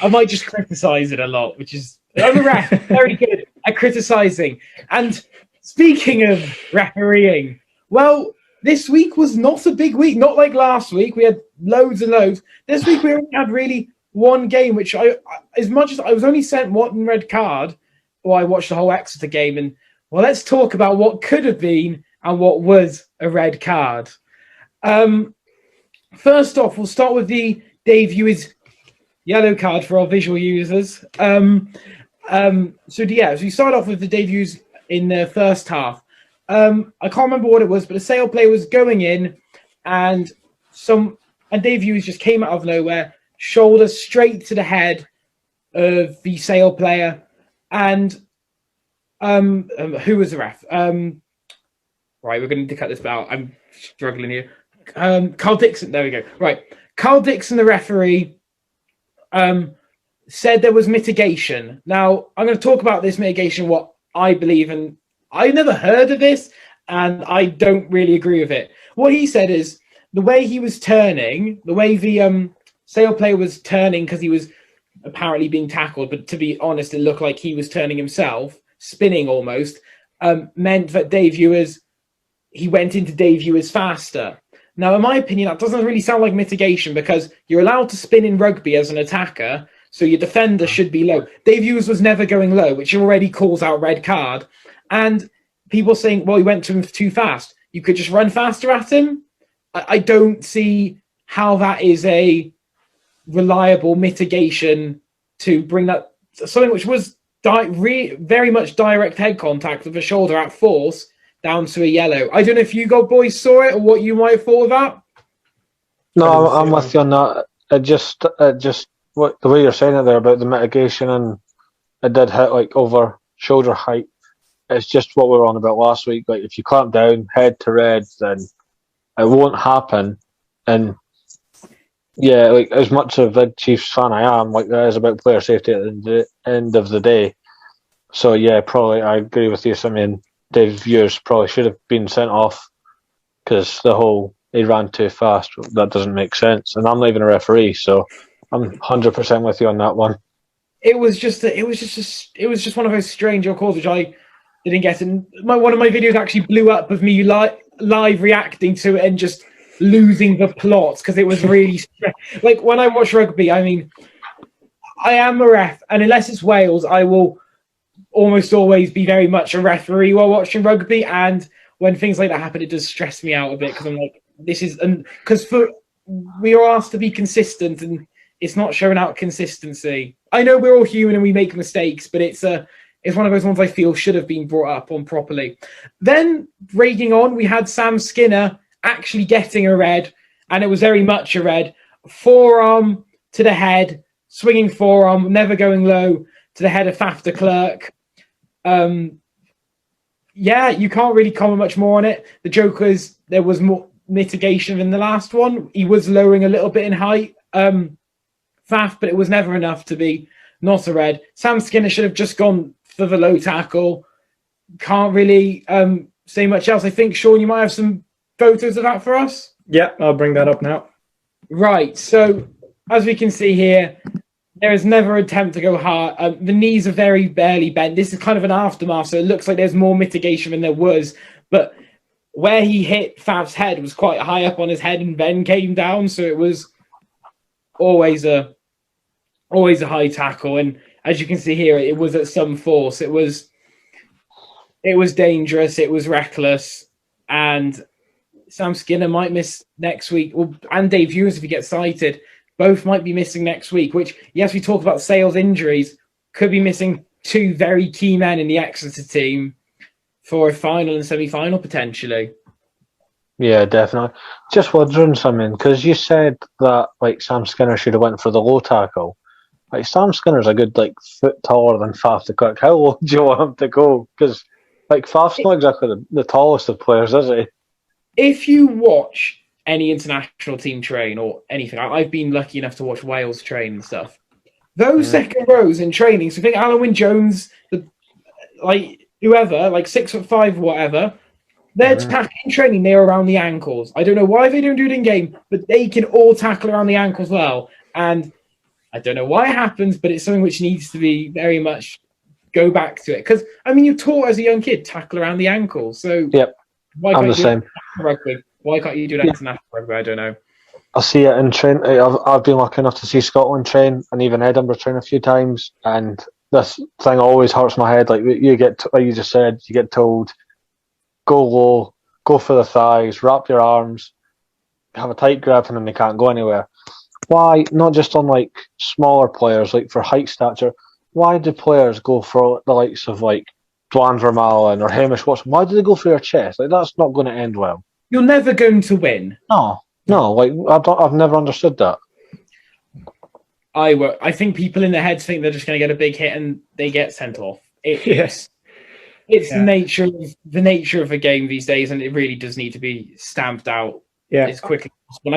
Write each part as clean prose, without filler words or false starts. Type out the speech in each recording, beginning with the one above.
I might just criticise it a lot, which is I'm a ref, very good at criticising. And speaking of refereeing, well, this week was not a big week. Not like last week. We had loads and loads. This week we only had really one game, which as much as I was only sent one red card, or I watched the whole Exeter game. And well, let's talk about what could have been and what was a red card. First off, we'll start with the Dave Ewers yellow card for our visual users. So we start off with the Dave Ewers in the first half. I can't remember what it was, but a Sale player was going in, and Dave Ewers just came out of nowhere, shoulder straight to the head of the Sale player, and who was the ref? Right, we're going to cut this out. I'm struggling here. Carl Dixon. There we go. Right, Carl Dixon, the referee, said there was mitigation. Now, I'm going to talk about this mitigation, what I believe, and I never heard of this, and I don't really agree with it. What he said is the way he was turning, the way the Sale player was turning because he was apparently being tackled, but to be honest, it looked like he was turning himself, spinning almost, meant that he went into Dave Ewers faster. Now, in my opinion, that doesn't really sound like mitigation because you're allowed to spin in rugby as an attacker, so your defender should be low. Dave Ewers was never going low, which already calls out red card. And people saying, well, he went to him too fast. You could just run faster at him. I don't see how that is a reliable mitigation to bring that something which was very much direct head contact with a shoulder at force down to a yellow. I don't know if you boys saw it or what you might have thought of that. No, I'm with you on that. It just what the way you're saying it there about the mitigation, and it did hit like over shoulder height. It's just what we were on about last week. Like if you clamp down head to red, then it won't happen. And yeah, like as much of a Chiefs fan I am, like that is about player safety at the end of the day. So yeah, probably I agree with you, Simeon. Dave Ewers probably should have been sent off because he ran too fast. That doesn't make sense. And I'm not even a referee, so I'm 100% with you on that one. It was just one of those stranger calls which I didn't get. And one of my videos actually blew up of me live reacting to it and just losing the plot because it was really like when I watch rugby. I mean, I am a ref, and unless it's Wales, I will almost always be very much a referee while watching rugby. And when things like that happen, it does stress me out a bit because I'm like, because we are asked to be consistent, and it's not showing out consistency. I know we're all human and we make mistakes, but it's one of those ones I feel should have been brought up on properly. Then ragging on, we had Sam Skinner actually getting a red, and it was very much a red. Forearm to the head, swinging forearm, never going low to the head of Faf de Klerk. Yeah, you can't really comment much more on it. The joke was there was more mitigation than the last one. He was lowering a little bit in height, Faf, but it was never enough to be not a red. Sam Skinner should have just gone for the low tackle. Can't really say much else. I think, Sean, you might have some photos of that for us? Yeah, I'll bring that up now. Right, so as we can see here, there is never an attempt to go hard. The knees are very barely bent. This is kind of an aftermath, so it looks like there's more mitigation than there was. But where he hit Faf's head was quite high up on his head and then came down, so it was always a high tackle. And as you can see here, it was at some force. It was dangerous. It was reckless. And Sam Skinner might miss next week. And Dave Ewers, if he gets cited, both might be missing next week, which, yes, we talk about Sale's injuries, could be missing two very key men in the Exeter team for a final and semi-final, potentially. Yeah, definitely. Just wondering something, because you said that like Sam Skinner should have went for the low tackle. Like Sam Skinner's a good foot taller than Faf de Klerk. How low do you want him to go? Because Faf's not exactly the tallest of players, is he? If you watch any international team train or anything, I've been lucky enough to watch Wales train and stuff. Those second rows in training, so I think Alan Wynne-Jones, whoever, 6'5", whatever, they're tackling training, they're around the ankles. I don't know why they don't do it in game, but they can all tackle around the ankles well. And I don't know why it happens, but it's something which needs to be very much go back to it. Because, I mean, you're taught as a young kid, tackle around the ankle. So Yep, why I'm can't the you do same. that in rugby? Why can't you do that in international rugby? I don't know. I see it in train. I've been lucky enough to see Scotland train and even Edinburgh train a few times, and this thing always hurts my head. Like like you just said, you get told, go low, go for the thighs, wrap your arms, have a tight grip, and then they can't go anywhere. Why not just on like smaller players, like for height stature? Why do players go for the likes of like Dwan Vermaelen or Hamish Watson? Why do they go for your chest? Like that's not going to end well. You're never going to win. No. Like I've never understood that. I think people in their heads think they're just going to get a big hit and they get sent off. It's the nature of the game these days, and it really does need to be stamped out as quickly as possible.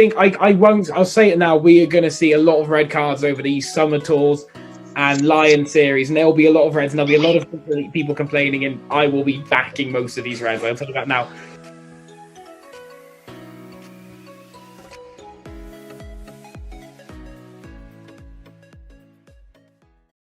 And I won't. I'll say it now. We are going to see a lot of red cards over these summer tours and Lion series, and there'll be a lot of reds, and there'll be a lot of people complaining, and I will be backing most of these reds. I'll tell you that now.